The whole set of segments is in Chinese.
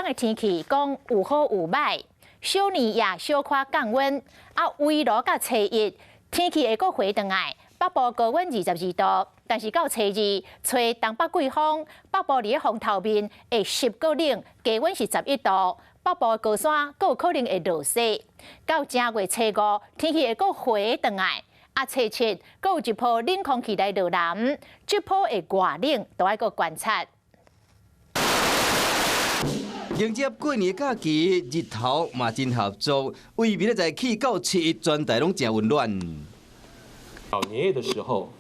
的天气讲有好有歹，小年也小可降温，围罗甲初一天气会阁回转来，北部高温22度，但是到初二吹东北季风，北部伫风头面会湿阁冷，低温是11度。 北部的高山阁有可能会落雪，到正月初五天气会阁回转来，初七阁有一波冷空气来到南，这波的外冷都要阁观察。迎接过年假期，日头嘛真合作，为明仔载起到七一全台拢真温暖。到年夜的时候，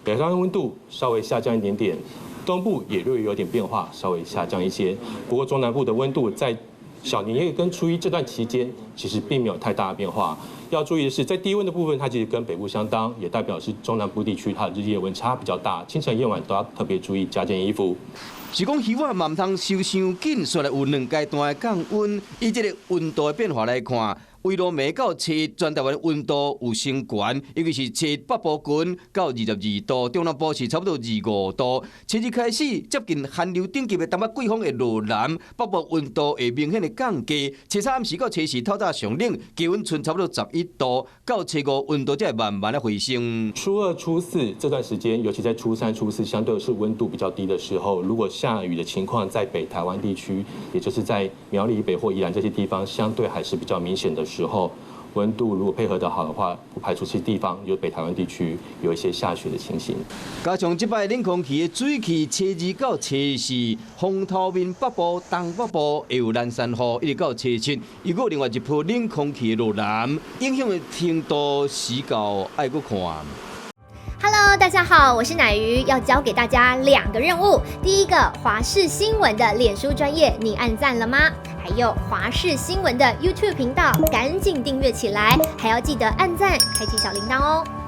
北方温度稍微下降一点点，东部也略有点变化，稍微下降一些。不过中南部的温度在 小年夜跟初一这段期间，其实并没有太大的变化。要注意的是，在低温的部分，它其实跟北部相当，也代表是中南部地区它的日夜温差比较大，清晨夜晚都要特别注意加件衣服。是讲鱼仔嘛唔通收伤紧，虽然有2阶段的降温，以这个温度的变化来看。 为落暝到初一，全台湾温度有升悬，尤其是初一北部高温到22度，中南部是差不多25度。初二开始接近寒流等级的东北季风会落南，北部温度会明显的降低。初三暗时到初四透早上冷，气温剩差不多11度，到初五温度才会慢慢的回升。初二、初四这段时间，尤其在初三、初四，相对是温度比较低的时候，如果下雨的情况在北台湾地区，也就是在苗栗以北或宜兰这些地方，相对还是比较明显的 时候，温度如果配合得好的话，不排除其地方，有北台湾地区有一些下雪的情形。加上这摆冷空气的水汽，初二到初四，风头面北部、东北部会有南山雨，一直到初七，又有另外一波冷空气落南，影响的程度时到爱搁看。 Hello， 大家好，我是乃瑜，要教给大家2个任务。第一个，华视新闻的脸书专页，你按赞了吗？还有华视新闻的 YouTube 频道，赶紧订阅起来，还要记得按赞，开启小铃铛哦。